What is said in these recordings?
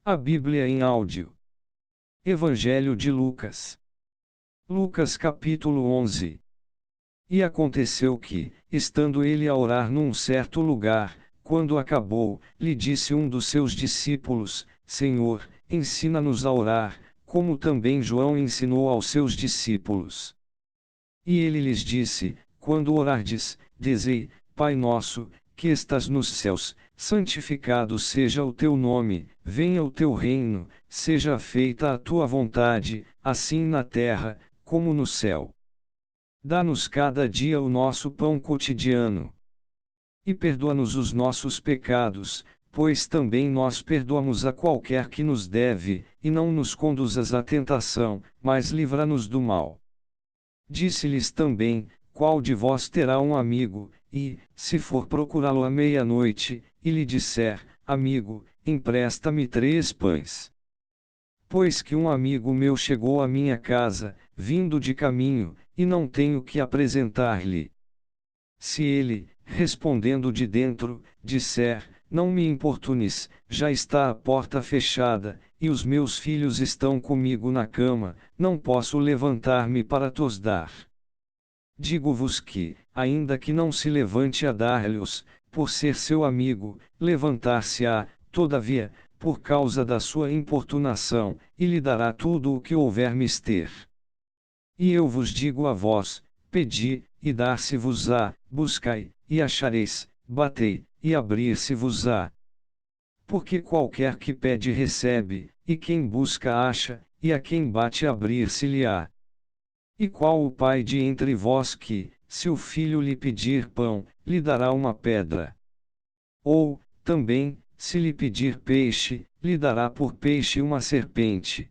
A Bíblia em áudio. Evangelho de Lucas. Lucas capítulo 11. E aconteceu que, estando ele a orar num certo lugar, quando acabou, lhe disse um dos seus discípulos: Senhor, ensina-nos a orar, como também João ensinou aos seus discípulos. E ele lhes disse: Quando orardes, dizei: Pai nosso, que estás nos céus, santificado seja o teu nome, venha o teu reino, seja feita a tua vontade, assim na terra, como no céu. Dá-nos cada dia o nosso pão cotidiano. E perdoa-nos os nossos pecados, pois também nós perdoamos a qualquer que nos deve, e não nos conduzas à tentação, mas livra-nos do mal. Disse-lhes também: Qual de vós terá um amigo, e, se for procurá-lo à meia-noite, e lhe disser: Amigo, empresta-me 3 pães? Pois que um amigo meu chegou à minha casa, vindo de caminho, e não tenho que apresentar-lhe. Se ele, respondendo de dentro, disser: Não me importunes, já está a porta fechada, e os meus filhos estão comigo na cama, não posso levantar-me para tos dar. Digo-vos que, ainda que não se levante a dar-lhes, por ser seu amigo, levantar-se-á, todavia, por causa da sua importunação, e lhe dará tudo o que houver mister. E eu vos digo a vós: pedi, e dar-se-vos-á, buscai, e achareis, batei, e abrir-se-vos-á. Porque qualquer que pede recebe, e quem busca acha, e a quem bate abrir-se-lhe-á. E qual o pai de entre vós que, se o filho lhe pedir pão, lhe dará uma pedra? Ou, também, se lhe pedir peixe, lhe dará por peixe uma serpente?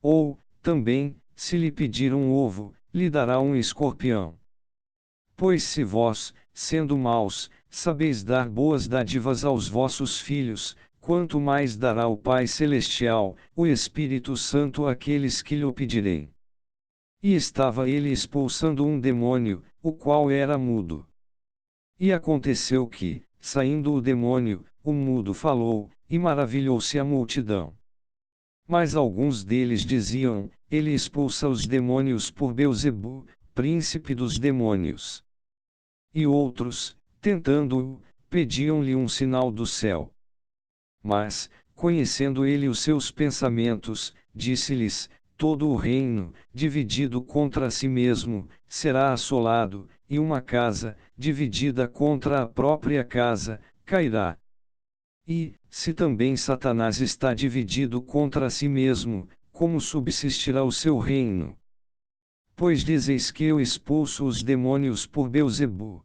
Ou, também, se lhe pedir um ovo, lhe dará um escorpião? Pois se vós, sendo maus, sabeis dar boas dádivas aos vossos filhos, quanto mais dará o Pai Celestial, o Espírito Santo àqueles que lhe pedirem. E estava ele expulsando um demônio, o qual era mudo. E aconteceu que, saindo o demônio, o mudo falou, e maravilhou-se a multidão. Mas alguns deles diziam: Ele expulsa os demônios por Beelzebu, príncipe dos demônios. E outros, tentando-o, pediam-lhe um sinal do céu. Mas, conhecendo ele os seus pensamentos, disse-lhes: Todo o reino, dividido contra si mesmo, será assolado, e uma casa, dividida contra a própria casa, cairá. E, se também Satanás está dividido contra si mesmo, como subsistirá o seu reino? Pois dizeis que eu expulso os demônios por Beelzebu.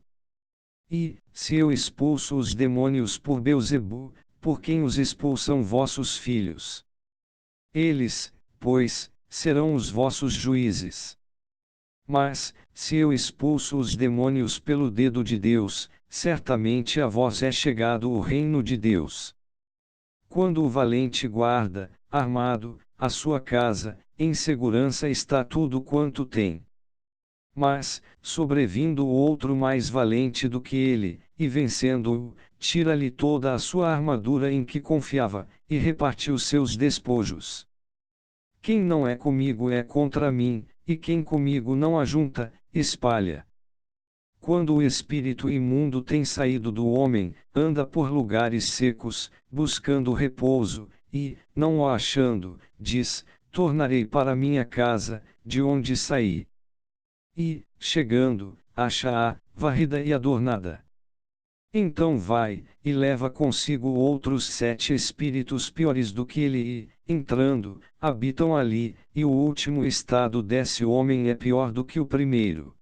E, se eu expulso os demônios por Beelzebu, por quem os expulsam vossos filhos? Eles, pois, serão os vossos juízes. Mas, se eu expulso os demônios pelo dedo de Deus, certamente a vós é chegado o reino de Deus. Quando o valente guarda, armado, a sua casa, em segurança está tudo quanto tem. Mas, sobrevindo outro mais valente do que ele, e vencendo-o, tira-lhe toda a sua armadura em que confiava, e reparte os seus despojos. Quem não é comigo é contra mim, e quem comigo não ajunta, espalha. Quando o espírito imundo tem saído do homem, anda por lugares secos, buscando repouso, e, não o achando, diz: Tornarei para minha casa, de onde saí. E, chegando, acha-a, varrida e adornada. Então vai, e leva consigo outros 7 espíritos piores do que ele e, entrando, habitam ali, e o último estado desse homem é pior do que o primeiro.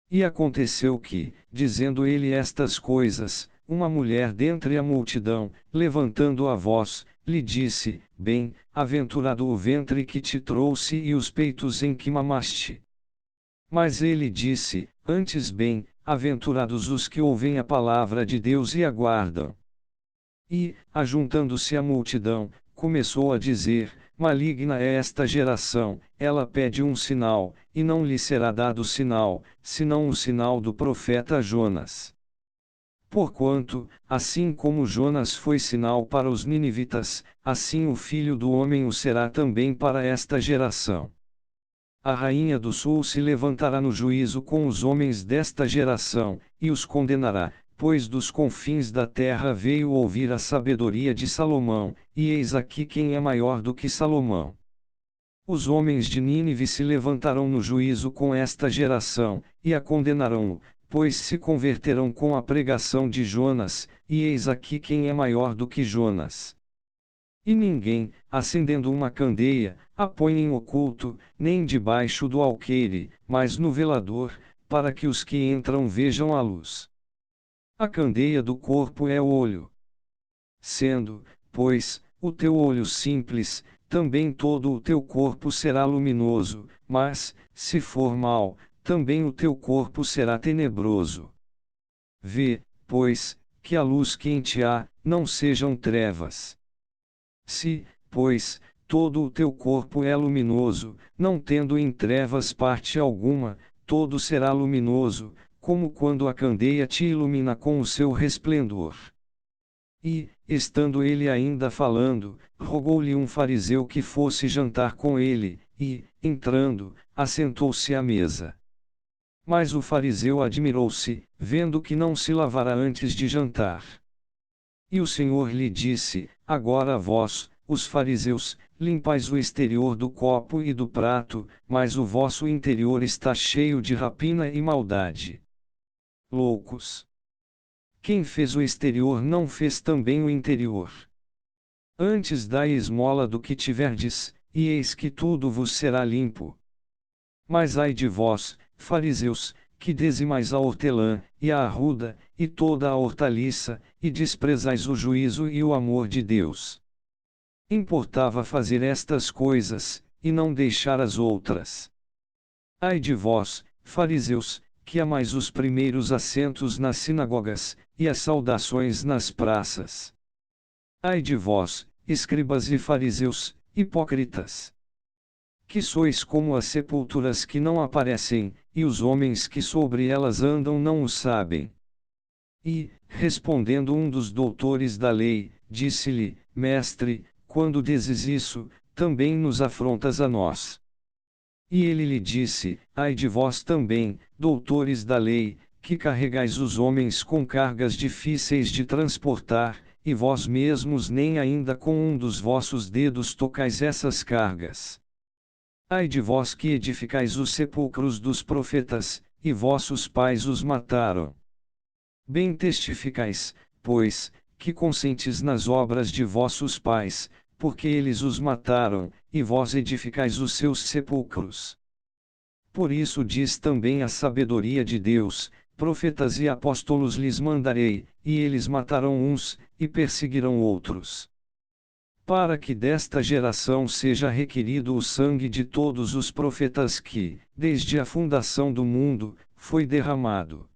E aconteceu que, dizendo ele estas coisas, uma mulher dentre a multidão, levantando a voz, lhe disse: Bem-aventurado o ventre que te trouxe e os peitos em que mamaste. Mas ele disse: Antes bem-aventurados os que ouvem a palavra de Deus e aguardam. E, ajuntando-se a multidão, começou a dizer: Maligna é esta geração, ela pede um sinal, e não lhe será dado sinal, senão o sinal do profeta Jonas. Porquanto, assim como Jonas foi sinal para os ninivitas, assim o Filho do Homem o será também para esta geração. A rainha do sul se levantará no juízo com os homens desta geração, e os condenará, pois dos confins da terra veio ouvir a sabedoria de Salomão, e eis aqui quem é maior do que Salomão. Os homens de Nínive se levantarão no juízo com esta geração, e a condenarão, pois se converterão com a pregação de Jonas, e eis aqui quem é maior do que Jonas. E ninguém, acendendo uma candeia, a põe em oculto, nem debaixo do alqueire, mas no velador, para que os que entram vejam a luz. A candeia do corpo é o olho. Sendo, pois, o teu olho simples, também todo o teu corpo será luminoso, mas, se for mau, também o teu corpo será tenebroso. Vê, pois, que a luz que em ti há, não sejam trevas. Se, pois, todo o teu corpo é luminoso, não tendo em trevas parte alguma, todo será luminoso, como quando a candeia te ilumina com o seu resplendor. E, estando ele ainda falando, rogou-lhe um fariseu que fosse jantar com ele, e, entrando, assentou-se à mesa. Mas o fariseu admirou-se, vendo que não se lavara antes de jantar. E o Senhor lhe disse: Agora vós, os fariseus, limpais o exterior do copo e do prato, mas o vosso interior está cheio de rapina e maldade. Loucos! Quem fez o exterior não fez também o interior? Antes dai esmola do que tiverdes, e eis que tudo vos será limpo. Mas ai de vós, fariseus, que dizimais a hortelã, e a arruda, e toda a hortaliça, e desprezais o juízo e o amor de Deus. Importava fazer estas coisas, e não deixar as outras. Ai de vós, fariseus, que amais os primeiros assentos nas sinagogas, e as saudações nas praças. Ai de vós, escribas e fariseus, hipócritas! Que sois como as sepulturas que não aparecem, e os homens que sobre elas andam não o sabem. E, respondendo um dos doutores da lei, disse-lhe: Mestre, quando dizes isso, também nos afrontas a nós. E ele lhe disse: Ai de vós também, doutores da lei, que carregais os homens com cargas difíceis de transportar, e vós mesmos nem ainda com um dos vossos dedos tocais essas cargas. Ai de vós que edificais os sepulcros dos profetas, e vossos pais os mataram. Bem testificais, pois, que consentes nas obras de vossos pais, porque eles os mataram, e vós edificais os seus sepulcros. Por isso diz também a sabedoria de Deus: profetas e apóstolos lhes mandarei, e eles matarão uns, e perseguirão outros. Para que desta geração seja requerido o sangue de todos os profetas que, desde a fundação do mundo, foi derramado.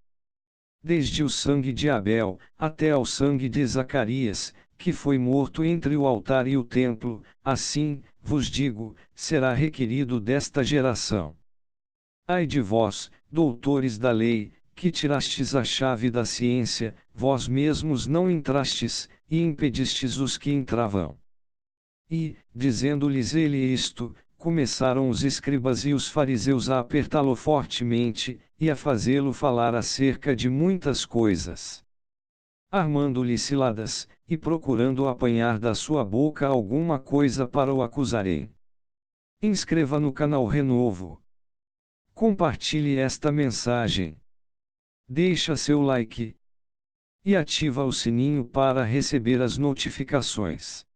Desde o sangue de Abel, até ao sangue de Zacarias, que foi morto entre o altar e o templo, assim, vos digo, será requerido desta geração. Ai de vós, doutores da lei, que tirastes a chave da ciência, vós mesmos não entrastes, e impedistes os que entravam. E, dizendo-lhes ele isto, começaram os escribas e os fariseus a apertá-lo fortemente, e a fazê-lo falar acerca de muitas coisas. Armando-lhe ciladas, e procurando apanhar da sua boca alguma coisa para o acusarem. Inscreva no canal Renovo. Compartilhe esta mensagem. Deixa seu like. E ativa o sininho para receber as notificações.